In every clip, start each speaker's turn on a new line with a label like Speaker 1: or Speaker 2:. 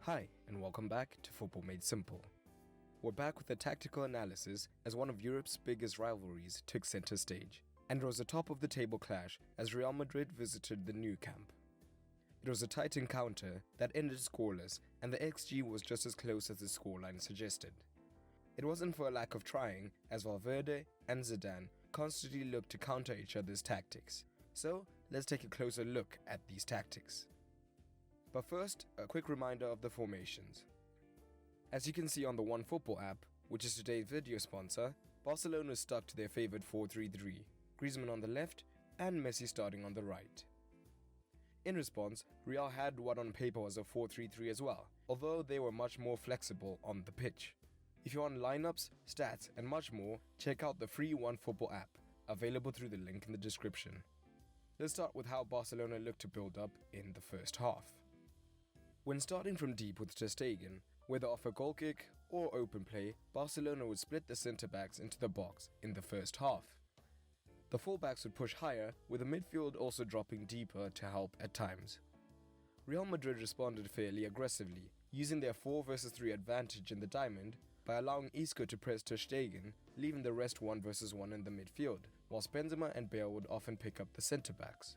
Speaker 1: Hi, and welcome back to Football Made Simple. We're back with a tactical analysis as one of Europe's biggest rivalries took center stage, and it was a top-of-the-table clash as Real Madrid visited the Nou Camp. It was a tight encounter that ended scoreless, and the XG was just as close as the scoreline suggested. It wasn't for a lack of trying, as Valverde and Zidane constantly looked to counter each other's tactics. So, let's take a closer look at these tactics. But first, a quick reminder of the formations. As you can see on the OneFootball app, which is today's video sponsor, Barcelona stuck to their favourite 4-3-3, Griezmann on the left and Messi starting on the right. In response, Real had what on paper was a 4-3-3 as well, although they were much more flexible on the pitch. If you want lineups, stats and much more, check out the free OneFootball app, available through the link in the description. Let's start with how Barcelona looked to build up in the first half. When starting from deep with Ter Stegen, whether off a goal kick or open play, Barcelona would split the centre-backs into the box in the first half. The full-backs would push higher, with the midfield also dropping deeper to help at times. Real Madrid responded fairly aggressively, using their 4 vs 3 advantage in the diamond by allowing Isco to press Ter Stegen, leaving the rest 1 vs 1 in the midfield, whilst Benzema and Bale would often pick up the centre-backs.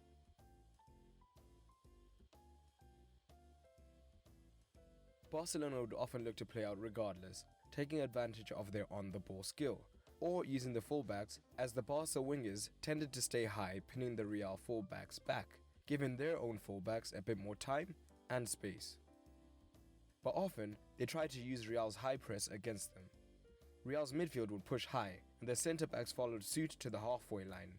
Speaker 1: Barcelona would often look to play out regardless, taking advantage of their on-the-ball skill, or using the fullbacks as the Barca wingers tended to stay high, pinning the Real fullbacks back, giving their own fullbacks a bit more time and space. But often, they tried to use Real's high press against them. Real's midfield would push high, and their centre-backs followed suit to the halfway line.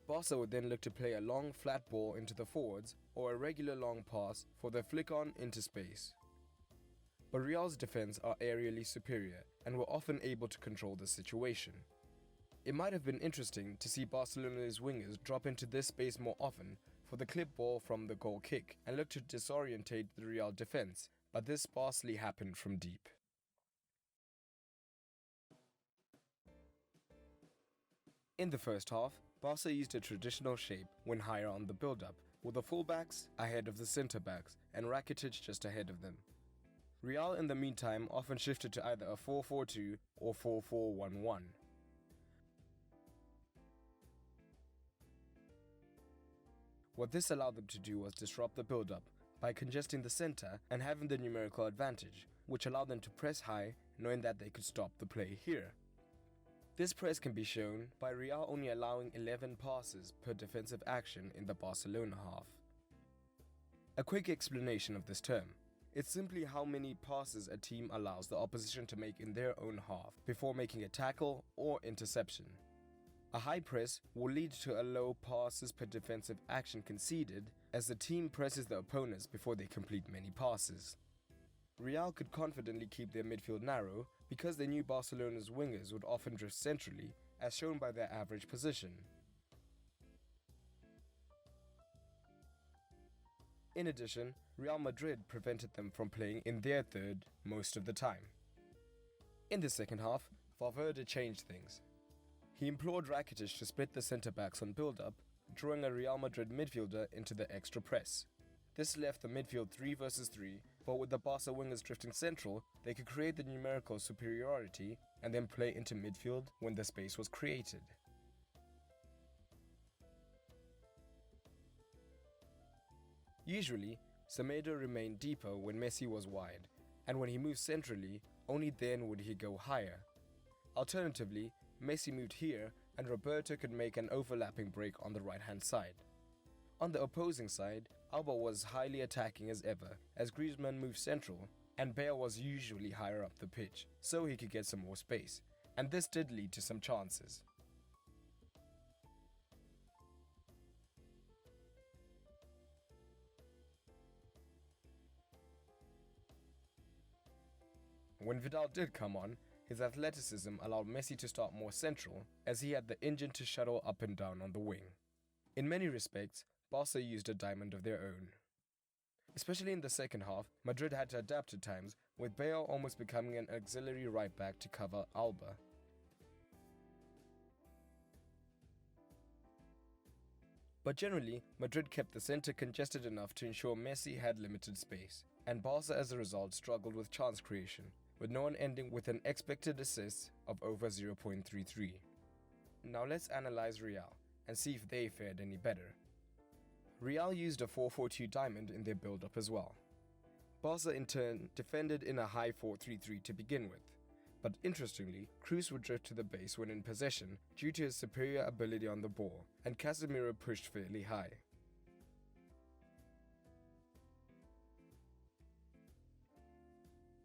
Speaker 1: Barca would then look to play a long flat ball into the forwards or a regular long pass for their flick-on into space. But Real's defense are aerially superior and were often able to control the situation. It might have been interesting to see Barcelona's wingers drop into this space more often for the clip ball from the goal kick and look to disorientate the Real defense, but this sparsely happened from deep. In the first half, Barca used a traditional shape when higher on the build-up, with the fullbacks ahead of the centre-backs and Rakitic just ahead of them. Real in the meantime often shifted to either a 4-4-2 or 4-4-1-1. What this allowed them to do was disrupt the build-up by congesting the centre and having the numerical advantage, which allowed them to press high, knowing that they could stop the play here. This press can be shown by Real only allowing 11 passes per defensive action in the Barcelona half. A quick explanation of this term. It's simply how many passes a team allows the opposition to make in their own half before making a tackle or interception. A high press will lead to a low passes per defensive action conceded as the team presses the opponents before they complete many passes. Real could confidently keep their midfield narrow because they knew Barcelona's wingers would often drift centrally, as shown by their average position. In addition, Real Madrid prevented them from playing in their third most of the time. In the second half, Valverde changed things. He implored Rakitic to split the centre-backs on build-up, drawing a Real Madrid midfielder into the extra press. This left the midfield 3 vs 3, but with the Barca wingers drifting central, they could create the numerical superiority and then play into midfield when the space was created. Usually, Semedo remained deeper when Messi was wide, and when he moved centrally, only then would he go higher. Alternatively, Messi moved here and Roberto could make an overlapping break on the right-hand side. On the opposing side, Alba was highly attacking as ever, as Griezmann moved central, and Bale was usually higher up the pitch, so he could get some more space, and this did lead to some chances. When Vidal did come on, his athleticism allowed Messi to start more central, as he had the engine to shuttle up and down on the wing. In many respects, Barca used a diamond of their own. Especially in the second half, Madrid had to adapt at times, with Bale almost becoming an auxiliary right-back to cover Alba. But generally, Madrid kept the centre congested enough to ensure Messi had limited space. and Barca as a result struggled with chance creation, with no one ending with an expected assist of over 0.33. Now let's analyze Real and see if they fared any better. Real used a 4-4-2 diamond in their build-up as well. Barca in turn defended in a high 4-3-3 to begin with, but interestingly, Kroos would drift to the base when in possession due to his superior ability on the ball, and Casemiro pushed fairly high.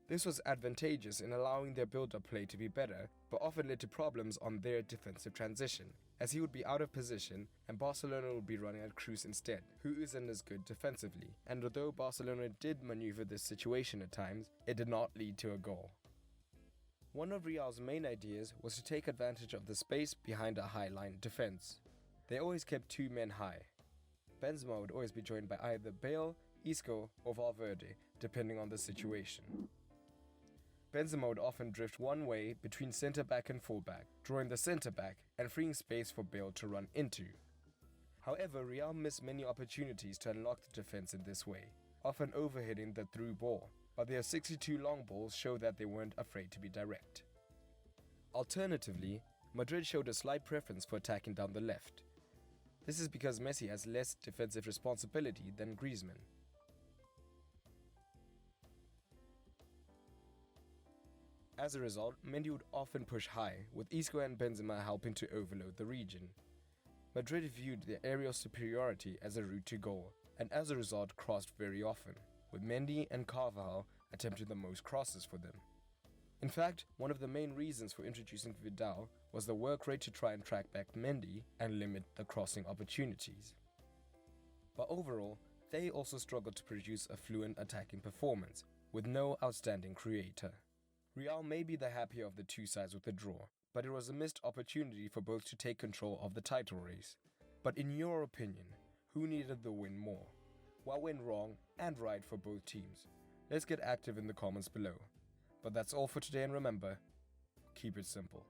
Speaker 1: This was advantageous in allowing their build-up play to be better, but often led to problems on their defensive transition, as he would be out of position and Barcelona would be running at Kroos instead, who isn't as good defensively, and although Barcelona did maneuver this situation at times, it did not lead to a goal. One of Real's main ideas was to take advantage of the space behind a high-line defense. They always kept two men high. Benzema would always be joined by either Bale, Isco or Valverde, depending on the situation. Benzema would often drift one way between centre-back and full-back, drawing the centre-back and freeing space for Bale to run into. However, Real missed many opportunities to unlock the defense in this way, often overhitting the through ball, but their 62 long balls show that they weren't afraid to be direct. Alternatively, Madrid showed a slight preference for attacking down the left. This is because Messi has less defensive responsibility than Griezmann. As a result, Mendy would often push high, with Isco and Benzema helping to overload the region. Madrid viewed their aerial superiority as a route to goal, and as a result crossed very often, with Mendy and Carvajal attempting the most crosses for them. In fact, one of the main reasons for introducing Vidal was the work rate to try and track back Mendy and limit the crossing opportunities. But overall, they also struggled to produce a fluent attacking performance, with no outstanding creator. Real may be the happier of the two sides with the draw, but it was a missed opportunity for both to take control of the title race. But in your opinion, who needed the win more? What went wrong and right for both teams? Let's get active in the comments below. But that's all for today, and remember, keep it simple.